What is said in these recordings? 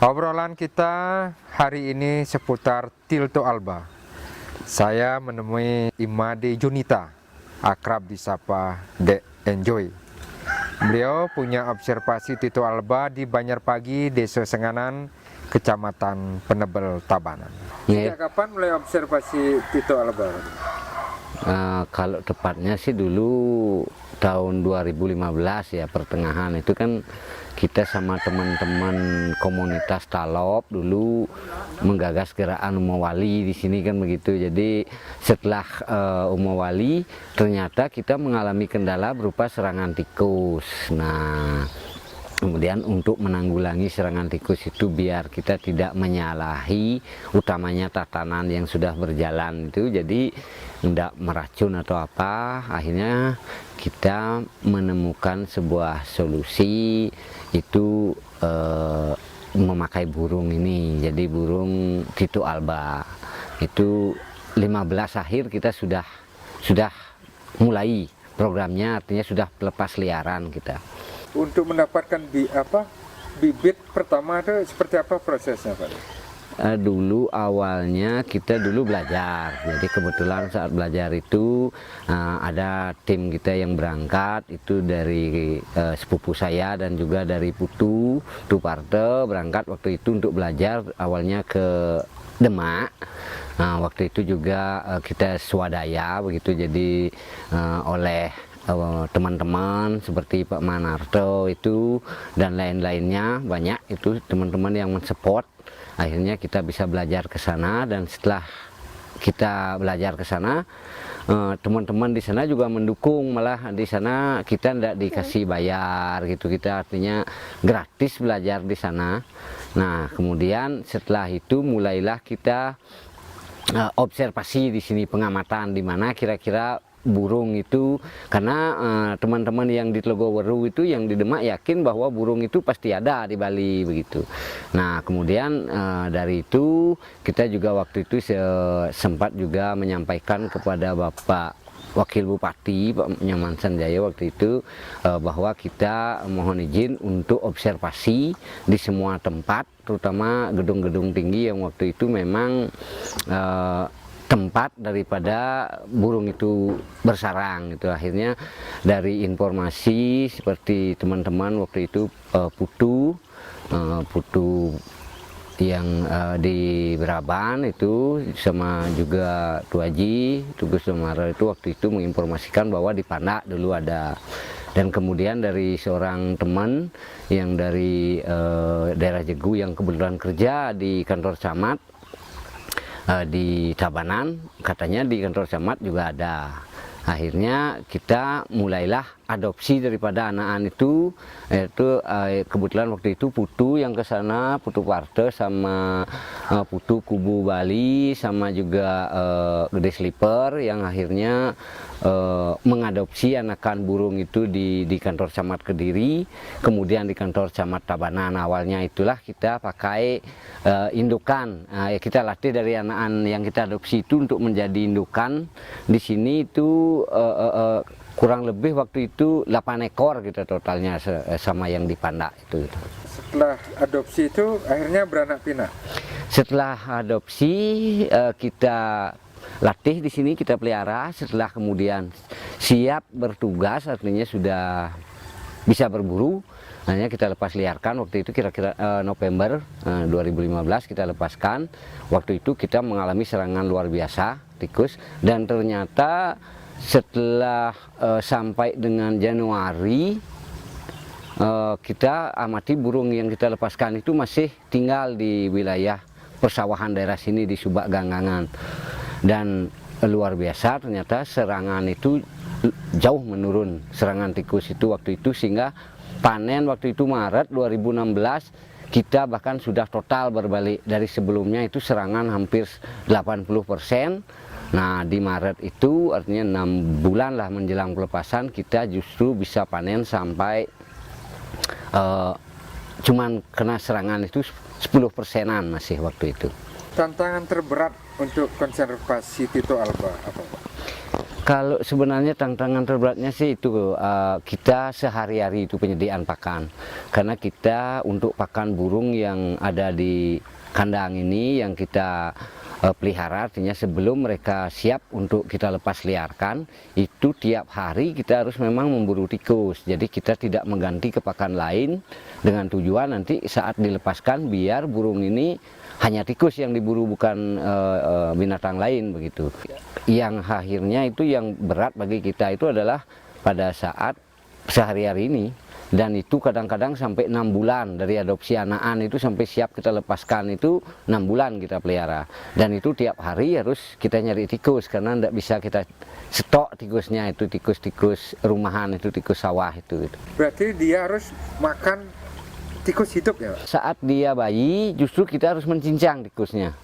Obrolan kita hari ini seputar Tilto alba. Saya menemui Imade Junita, akrab disapa Dek Enjoy. Beliau punya observasi Tilto alba di Banjarpagi, Desa Senganan, Kecamatan Penebel, Tabanan. Sejak kapan mulai observasi Tilto alba? Kalau tepatnya sih dulu tahun 2015 ya, pertengahan itu kan kita sama teman-teman komunitas Talop dulu menggagas gerakan Umawali di sini kan begitu. Jadi setelah Umawali ternyata kita mengalami kendala berupa serangan tikus. Nah, kemudian untuk menanggulangi serangan tikus itu biar kita tidak menyalahi utamanya tatanan yang sudah berjalan itu, jadi tidak meracun atau apa, akhirnya kita menemukan sebuah solusi itu memakai burung ini. Jadi burung Tilto alba itu 15 akhir kita sudah mulai programnya, artinya sudah lepas liaran kita. Untuk mendapatkan bibit pertama itu seperti apa prosesnya, Pak? Dulu awalnya kita belajar, jadi kebetulan saat belajar itu ada tim kita yang berangkat, itu dari sepupu saya dan juga dari Putu Tuparte berangkat waktu itu untuk belajar awalnya ke Demak. Waktu itu juga kita swadaya begitu, jadi oleh teman-teman seperti Pak Manarto itu dan lain-lainnya, banyak itu teman-teman yang mensupport. Akhirnya kita bisa belajar ke sana, dan setelah kita belajar ke sana teman-teman di sana juga mendukung, malah di sana kita tidak dikasih bayar gitu, kita artinya gratis belajar di sana. Nah, kemudian setelah itu mulailah kita observasi di sini, pengamatan di mana kira-kira burung itu, karena teman-teman yang di Telogoweru itu, yang di Demak yakin bahwa burung itu pasti ada di Bali begitu. Nah, kemudian dari itu kita juga waktu itu sempat juga menyampaikan kepada Bapak Wakil Bupati Pak Nyoman Sanjaya waktu itu bahwa kita mohon izin untuk observasi di semua tempat, terutama gedung-gedung tinggi yang waktu itu memang tempat daripada burung itu bersarang gitu. Akhirnya dari informasi seperti teman-teman waktu itu Putu yang di Beraban itu sama juga Tuaji Tugus Domara itu waktu itu menginformasikan bahwa di Pandak dulu ada. Dan kemudian dari seorang teman yang dari daerah Jegu yang kebetulan kerja di kantor camat di Tabanan, katanya di kantor camat juga ada. Akhirnya kita mulailah adopsi daripada anak-anak itu, yaitu kebetulan waktu itu Putu yang ke sana, Putu Parte sama Putu Kubu Bali sama juga Gede Slipper yang akhirnya mengadopsi anakan burung itu di kantor camat Kediri, kemudian di kantor camat Tabanan. Awalnya itulah kita pakai indukan, kita latih dari anak-anak yang kita adopsi itu untuk menjadi indukan. Di sini itu kurang lebih waktu itu 8 ekor gitu totalnya sama yang di Pandak itu. Setelah adopsi itu akhirnya beranak pinak. Setelah adopsi kita latih di sini, kita pelihara. Setelah kemudian siap bertugas, artinya sudah bisa berburu, hanya kita lepas liarkan. Waktu itu kira-kira November 2015 kita lepaskan. Waktu itu kita mengalami serangan luar biasa tikus, dan ternyata setelah sampai dengan Januari kita amati burung yang kita lepaskan itu masih tinggal di wilayah persawahan daerah sini di Subak Ganggangan. Dan luar biasa ternyata serangan itu jauh menurun, serangan tikus itu waktu itu, sehingga panen waktu itu Maret 2016 kita bahkan sudah total berbalik dari sebelumnya itu serangan hampir 80%. Nah, di Maret itu artinya 6 bulan lah menjelang pelepasan kita justru bisa panen sampai cuman kena serangan itu 10%-an masih waktu itu. Tantangan terberat untuk konservasi Tilto alba apa, Pak? Kalau sebenarnya tantangan terberatnya sih itu kita sehari-hari itu penyediaan pakan, karena kita untuk pakan burung yang ada di kandang ini yang kita pelihara, artinya sebelum mereka siap untuk kita lepas liarkan, itu tiap hari kita harus memang memburu tikus. Jadi kita tidak mengganti ke pakan lain dengan tujuan nanti saat dilepaskan biar burung ini hanya tikus yang diburu, bukan binatang lain begitu. Yang akhirnya itu yang berat bagi kita itu adalah pada saat sehari-hari ini, dan itu kadang-kadang sampai 6 bulan dari adopsi anakan itu sampai siap kita lepaskan itu 6 bulan kita pelihara, dan itu tiap hari harus kita nyari tikus karena tidak bisa kita stok tikusnya, itu tikus-tikus rumahan, itu tikus sawah itu. Berarti dia harus makan tikus hidup ya? Saat dia bayi justru kita harus mencincang tikusnya.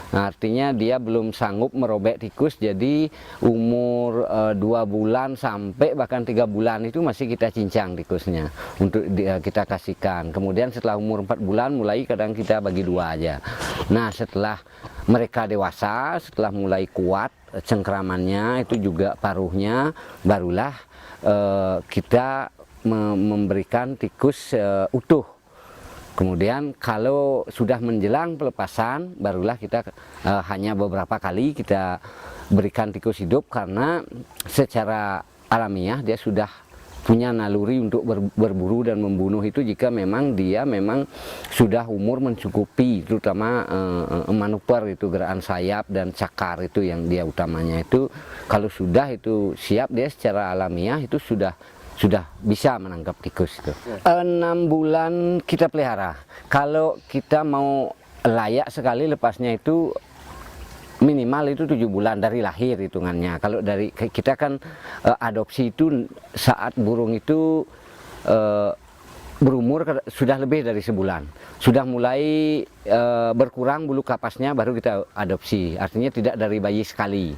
Nah, artinya dia belum sanggup merobek tikus, jadi umur 2 bulan sampai bahkan 3 bulan itu masih kita cincang tikusnya untuk kita kasihkan. Kemudian setelah umur 4 bulan mulai kadang kita bagi 2 aja. Nah, setelah mereka dewasa, setelah mulai kuat cengkeramannya itu juga paruhnya, barulah kita memberikan tikus utuh. Kemudian kalau sudah menjelang pelepasan, barulah kita hanya beberapa kali kita berikan tikus hidup, karena secara alamiah dia sudah punya naluri untuk berburu dan membunuh itu jika memang dia sudah umur mencukupi, terutama manuver itu, gerakan sayap dan cakar itu yang dia utamanya itu. Kalau sudah itu siap, dia secara alamiah itu sudah bisa menangkap tikus itu. 6 bulan kita pelihara. Kalau kita mau layak sekali lepasnya itu minimal itu 7 bulan dari lahir hitungannya. Kalau dari kita kan adopsi itu saat burung itu berumur sudah lebih dari sebulan, sudah mulai berkurang bulu kapasnya, baru kita adopsi. Artinya tidak dari bayi sekali.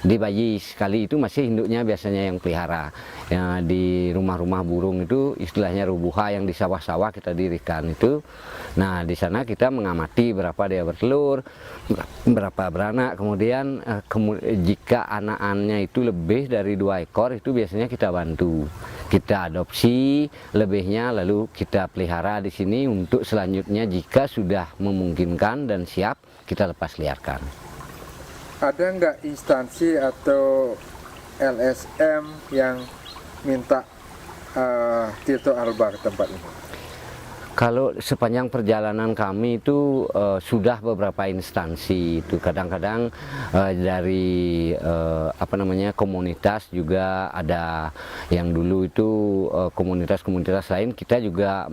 Di bayi sekali itu masih induknya biasanya yang pelihara. Ya, di rumah-rumah burung itu istilahnya rubuha yang di sawah-sawah kita dirikan itu. Nah, di sana kita mengamati berapa dia bertelur, berapa beranak. Kemudian jika anak-anaknya itu lebih dari 2 ekor itu biasanya kita bantu. Kita adopsi lebihnya lalu kita pelihara di sini untuk selanjutnya jika sudah memungkinkan dan siap kita lepas liarkan. Ada nggak instansi atau LSM yang minta Tirto Alba ke tempat ini? Kalau sepanjang perjalanan kami itu sudah beberapa instansi itu, kadang-kadang dari komunitas juga ada, yang dulu itu komunitas-komunitas lain kita juga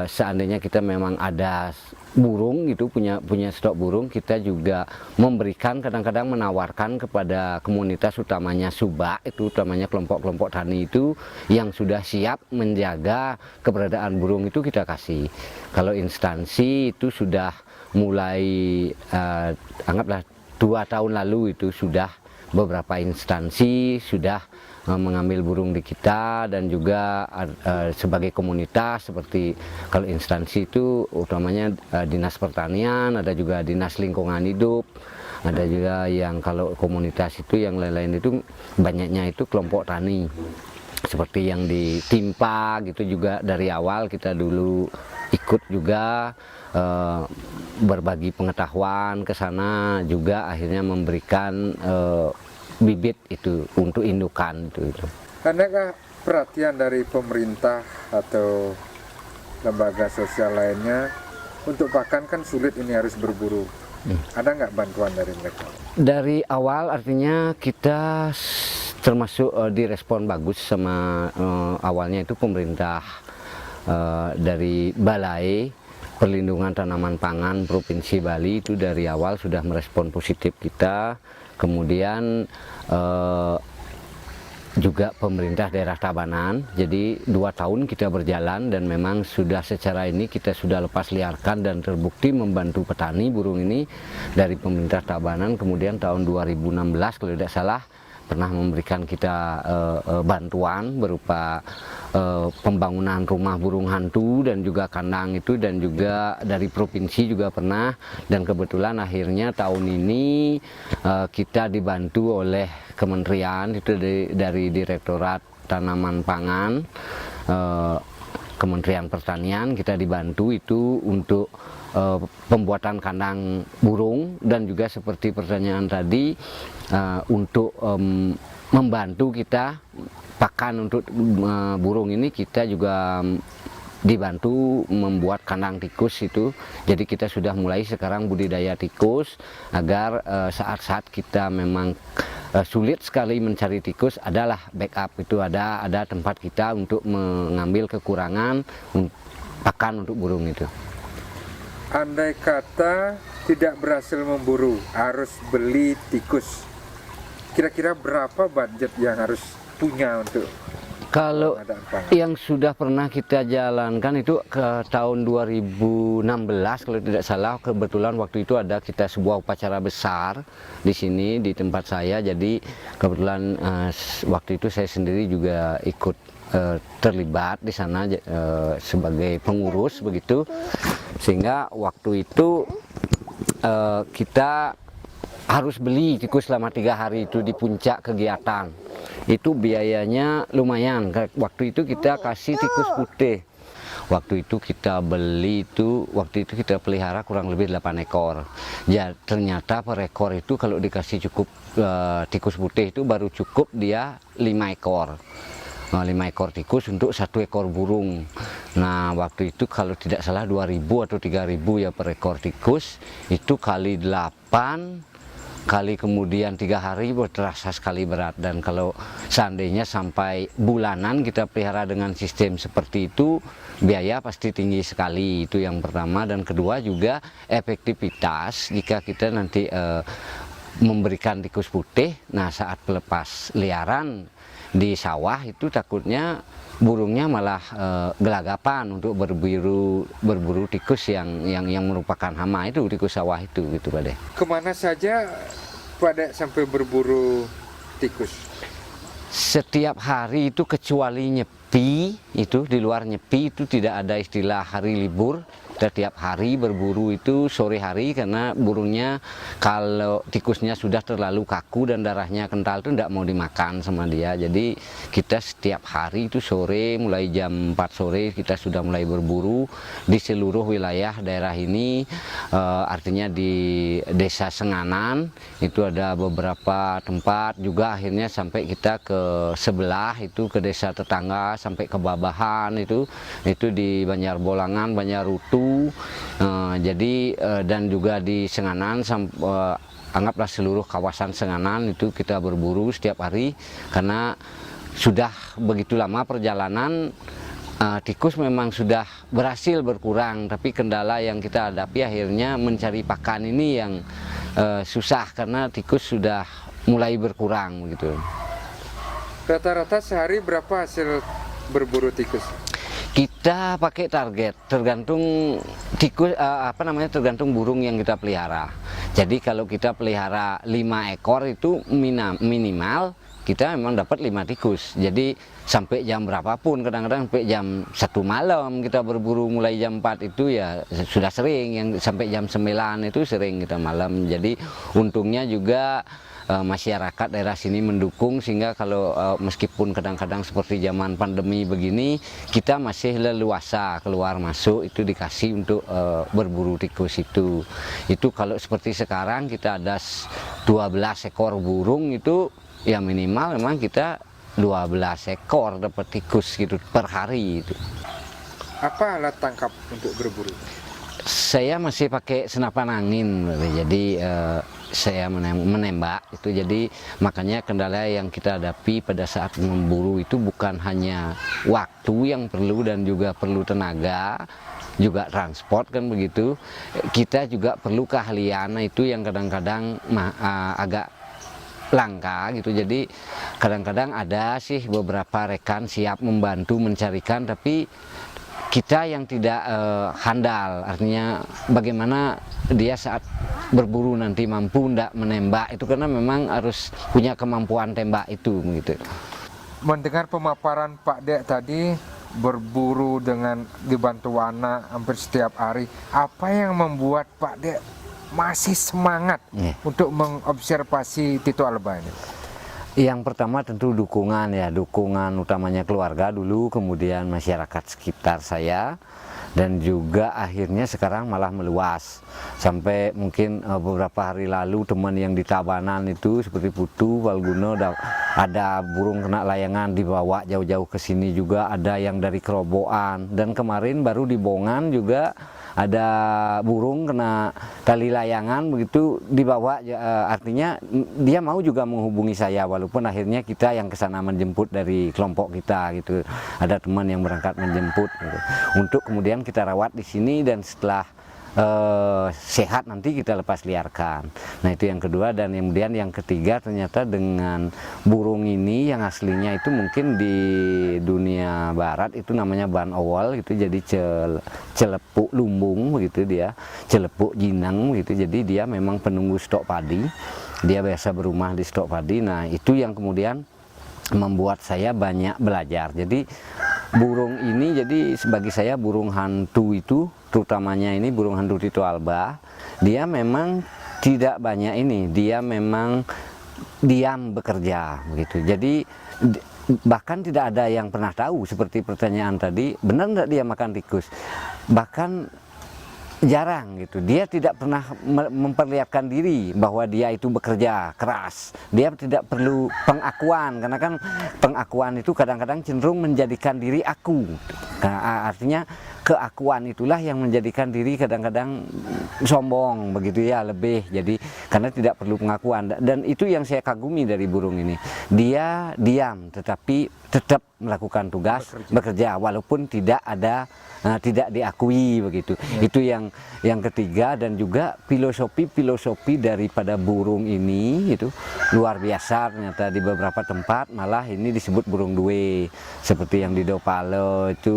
seandainya kita memang ada burung gitu, punya stok burung, kita juga memberikan, kadang-kadang menawarkan kepada komunitas utamanya Subak itu, utamanya kelompok-kelompok tani itu yang sudah siap menjaga keberadaan burung itu kita kasih. Kalau instansi itu sudah mulai anggaplah 2 tahun lalu itu sudah beberapa instansi sudah mengambil burung di kita, dan juga sebagai komunitas seperti kalau instansi itu utamanya Dinas Pertanian, ada juga Dinas Lingkungan Hidup, ada juga yang kalau komunitas itu yang lain-lain itu banyaknya itu kelompok tani seperti yang di Timpa gitu, juga dari awal kita dulu ikut juga berbagi pengetahuan ke sana, juga akhirnya memberikan bibit itu untuk indukan itu. Adakah perhatian dari pemerintah atau lembaga sosial lainnya untuk pakan kan sulit ini, harus berburu? Ada nggak bantuan dari mereka? Dari awal artinya kita termasuk direspon bagus sama awalnya itu pemerintah dari Balai Perlindungan Tanaman Pangan Provinsi Bali itu dari awal sudah merespon positif kita. Kemudian juga pemerintah daerah Tabanan, jadi 2 tahun kita berjalan dan memang sudah secara ini kita sudah lepas liarkan dan terbukti membantu petani burung ini dari pemerintah Tabanan. Kemudian tahun 2016 kalau tidak salah pernah memberikan kita bantuan berupa pembangunan rumah burung hantu dan juga kandang itu, dan juga dari provinsi juga pernah. Dan kebetulan akhirnya tahun ini kita dibantu oleh kementerian itu dari Direktorat Tanaman Pangan, Kementerian Pertanian, kita dibantu itu untuk pembuatan kandang burung, dan juga seperti pertanyaan tadi untuk membantu kita pakan untuk burung ini, kita juga dibantu membuat kandang tikus itu. Jadi kita sudah mulai sekarang budidaya tikus agar saat-saat kita memang sulit sekali mencari tikus, adalah backup itu, ada tempat kita untuk mengambil kekurangan pakan untuk burung itu. Andai kata tidak berhasil memburu, harus beli tikus, kira-kira berapa budget yang harus punya untuk Kalau pengadaan pangan? yang sudah pernah kita jalankan itu ke tahun 2016 kalau tidak salah, kebetulan waktu itu ada kita sebuah upacara besar di sini di tempat saya. Jadi kebetulan waktu itu saya sendiri juga ikut terlibat di sana sebagai pengurus begitu, sehingga waktu itu kita harus beli tikus selama 3 hari itu di puncak kegiatan. Itu biayanya lumayan. Waktu itu kita kasih tikus putih. Waktu itu kita beli itu, waktu itu kita pelihara kurang lebih 8 ekor. Ya ternyata per ekor itu kalau dikasih cukup tikus putih itu baru cukup dia 5 ekor. 5 ekor tikus untuk 1 ekor burung. Nah waktu itu kalau tidak salah 2.000 atau 3.000 ya per ekor tikus. Itu kali 8 kali kemudian 3 hari terasa sekali berat. Dan kalau seandainya sampai bulanan kita pelihara dengan sistem seperti itu, biaya pasti tinggi sekali. Itu yang pertama. Dan kedua juga efektivitas jika kita nanti memberikan tikus putih, nah saat pelepas liaran di sawah itu takutnya burungnya malah gelagapan untuk berburu tikus yang merupakan hama itu, tikus sawah itu gitu Pak De. Kemana saja Pak De sampai berburu tikus? Setiap hari itu kecuali nyepi, itu di luar nyepi itu tidak ada istilah hari libur. Kita tiap hari berburu itu sore hari, karena burungnya kalau tikusnya sudah terlalu kaku dan darahnya kental itu tidak mau dimakan sama dia. Jadi kita setiap hari itu sore, mulai jam 4 sore kita sudah mulai berburu di seluruh wilayah daerah ini. Artinya di desa Senganan itu ada beberapa tempat juga, akhirnya sampai kita ke sebelah itu, ke desa tetangga sampai ke Babahan itu di Banjarbolangan, Banjarutu. Jadi dan juga di Senganan, anggaplah seluruh kawasan Senganan itu kita berburu setiap hari, karena sudah begitu lama perjalanan. Tikus memang sudah berhasil berkurang, tapi kendala yang kita hadapi akhirnya mencari pakan ini yang susah, karena tikus sudah mulai berkurang begitu. Rata-rata sehari berapa hasil berburu tikus? Kita pakai target, tergantung tikus tergantung burung yang kita pelihara. Jadi kalau kita pelihara 5 ekor itu minimal kita memang dapat 5 tikus. Jadi sampai jam berapapun, kadang-kadang sampai jam 1 malam kita berburu, mulai jam 4 itu ya sudah sering, yang sampai jam 9 itu sering kita malam. Jadi untungnya juga masyarakat daerah sini mendukung, sehingga kalau meskipun kadang-kadang seperti zaman pandemi begini, kita masih leluasa keluar masuk itu dikasih untuk berburu tikus itu. Itu kalau seperti sekarang kita ada 12 ekor burung itu ya minimal memang kita 12 ekor dapat tikus gitu per hari itu. Apa alat tangkap untuk berburu? Saya masih pakai senapan angin, jadi saya menembak itu. Jadi makanya kendala yang kita hadapi pada saat memburu itu bukan hanya waktu yang perlu dan juga perlu tenaga, juga transport kan begitu. Kita juga perlu keahlian itu yang kadang-kadang agak langka gitu. Jadi kadang-kadang ada sih beberapa rekan siap membantu mencarikan, tapi kita yang tidak handal, artinya bagaimana dia saat berburu nanti mampu ndak menembak itu, karena memang harus punya kemampuan tembak itu gitu. Mendengar pemaparan Pak Dek tadi, berburu dengan dibantu anak hampir setiap hari, apa yang membuat Pak Dek masih semangat untuk mengobservasi Tito Alba ini? Yang pertama tentu dukungan ya, dukungan utamanya keluarga dulu, kemudian masyarakat sekitar saya, dan juga akhirnya sekarang malah meluas sampai mungkin beberapa hari lalu teman yang di Tabanan itu seperti Putu, Walguno, ada burung kena layangan dibawa jauh-jauh ke sini, juga ada yang dari Kerobokan, dan kemarin baru di Bongan juga ada burung kena tali layangan begitu dibawa, artinya dia mau juga menghubungi saya, walaupun akhirnya kita yang kesana menjemput dari kelompok kita gitu, ada teman yang berangkat menjemput gitu, untuk kemudian kita rawat di sini, dan setelah sehat nanti kita lepas liarkan. Nah itu yang kedua, dan kemudian yang ketiga ternyata dengan burung ini yang aslinya itu mungkin di dunia barat itu namanya ban owol gitu, jadi celepuk lumbung begitu, dia celepuk jinang gitu, jadi dia memang penunggu stok padi, dia biasa berumah di stok padi. Nah itu yang kemudian membuat saya banyak belajar. Jadi burung ini, jadi bagi saya burung hantu itu, terutamanya ini burung hantu Tito Alba, dia memang tidak banyak ini, dia memang diam bekerja begitu. Jadi bahkan tidak ada yang pernah tahu, seperti pertanyaan tadi, benar tidak dia makan tikus, bahkan jarang gitu, dia tidak pernah memperlihatkan diri bahwa dia itu bekerja keras, dia tidak perlu pengakuan, karena kan pengakuan itu kadang-kadang cenderung menjadikan diri aku, nah, artinya keakuan itulah yang menjadikan diri kadang-kadang sombong begitu ya, lebih, jadi karena tidak perlu pengakuan, dan itu yang saya kagumi dari burung ini, dia diam tetapi tetap melakukan tugas, bekerja walaupun tidak ada tidak diakui begitu. Itu yang ketiga, dan juga filosofi daripada burung ini itu luar biasa ternyata. Di beberapa tempat malah ini disebut burung duwe, seperti yang di Dopalo itu,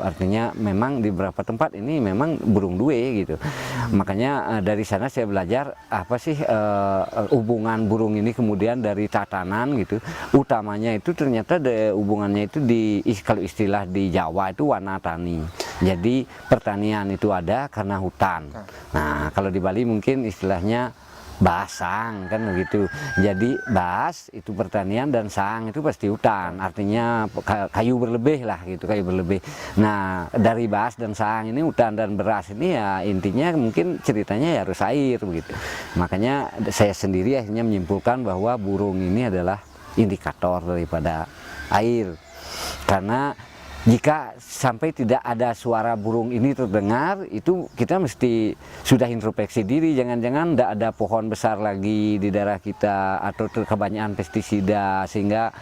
artinya memang di beberapa tempat ini memang burung duwe gitu. Makanya dari sana saya belajar apa sih hubungan burung ini kemudian dari tatanan gitu, utamanya itu ternyata hubungannya itu kalau istilah di Jawa itu wanatani. Jadi pertanian itu ada karena hutan. Nah kalau di Bali mungkin istilahnya basang kan begitu. Jadi bas itu pertanian dan sang itu pasti hutan. Artinya kayu berlebih lah gitu, kayu berlebih. Nah dari bas dan sang ini hutan dan beras ini ya intinya mungkin ceritanya ya harus air begitu. Makanya saya sendiri akhirnya menyimpulkan bahwa burung ini adalah indikator daripada air. Karena jika sampai tidak ada suara burung ini terdengar, itu kita mesti sudah introspeksi diri, jangan-jangan tidak ada pohon besar lagi di daerah kita, atau kebanyakan pestisida sehingga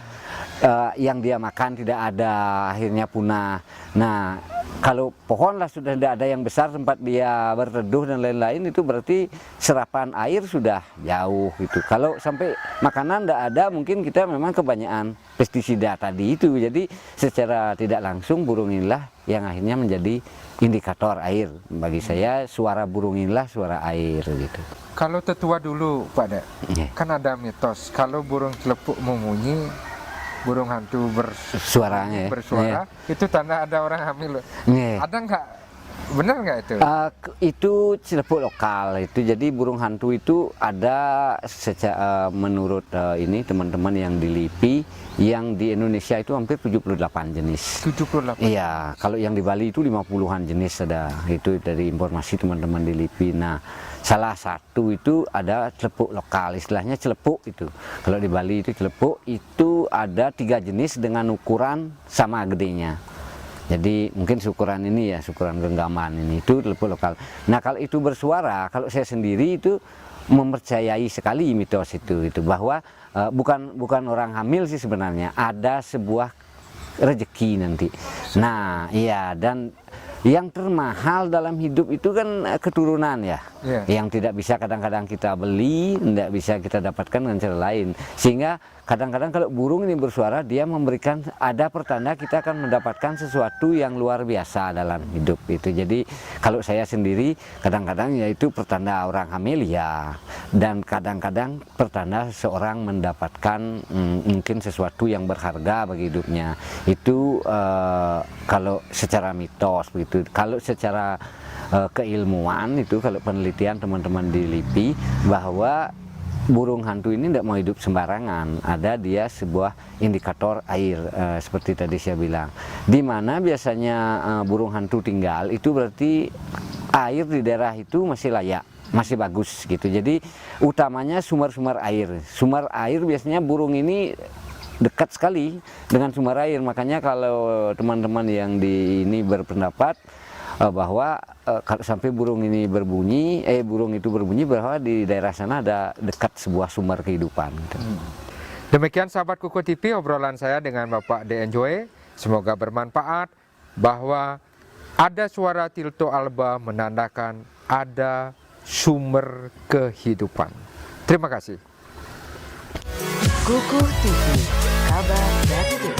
yang dia makan tidak ada, akhirnya punah. Nah kalau pohon lah sudah tidak ada yang besar tempat dia berteduh dan lain-lain, itu berarti serapan air sudah jauh gitu. Kalau sampai makanan tidak ada, mungkin kita memang kebanyakan pestisida tadi itu. Jadi secara tidak langsung burung inilah yang akhirnya menjadi indikator air. Bagi saya suara burung inilah suara air gitu. Kalau tetua dulu Pak Dek, kan ada mitos kalau burung celepuk memunyi, burung hantu bersuara itu tanda ada orang hamil. Ada nggak, benar nggak itu? Itu celepuk lokal itu. Jadi burung hantu itu ada menurut ini teman-teman yang di LIPI, yang di Indonesia itu hampir 78 jenis. 78? Iya, kalau yang di Bali itu 50-an jenis ada. Itu dari informasi teman-teman di LIPI. Nah, salah satu itu ada celepuk lokal, istilahnya celepuk itu. Kalau di Bali itu celepuk itu ada 3 jenis dengan ukuran sama gedenya. Jadi mungkin ukuran ini ya, ukuran genggaman ini, itu celepuk lokal. Nah kalau itu bersuara, kalau saya sendiri itu mempercayai sekali mitos itu bahwa bukan orang hamil sih sebenarnya, ada sebuah rezeki nanti. Nah iya, dan yang termahal dalam hidup itu kan keturunan ya, Iya. yang tidak bisa kadang-kadang kita beli, tidak bisa kita dapatkan dengan cara lain. Sehingga kadang-kadang kalau burung ini bersuara, dia memberikan ada pertanda kita akan mendapatkan sesuatu yang luar biasa dalam hidup itu. Jadi kalau saya sendiri kadang-kadang yaitu pertanda orang hamil ya, dan kadang-kadang pertanda seseorang mendapatkan mungkin sesuatu yang berharga bagi hidupnya. Itu kalau secara mitos begitu. Kalau secara keilmuan itu, kalau penelitian teman-teman di LIPI, bahwa burung hantu ini tidak mau hidup sembarangan. Ada dia sebuah indikator air, seperti tadi saya bilang. Di mana biasanya burung hantu tinggal, itu berarti air di daerah itu masih layak, masih bagus gitu. Jadi utamanya sumber-sumber air. Sumber air biasanya burung ini dekat sekali dengan sumber air. Makanya kalau teman-teman yang di ini berpendapat bahwa kalau sampai burung ini berbunyi, burung itu berbunyi, bahwa di daerah sana ada dekat sebuah sumber kehidupan. Demikian sahabat Kuku TV obrolan saya dengan Bapak De Enjoy. Semoga bermanfaat, bahwa ada suara Tilto alba menandakan ada sumber kehidupan. Terima kasih. Kuku TV, kabar dari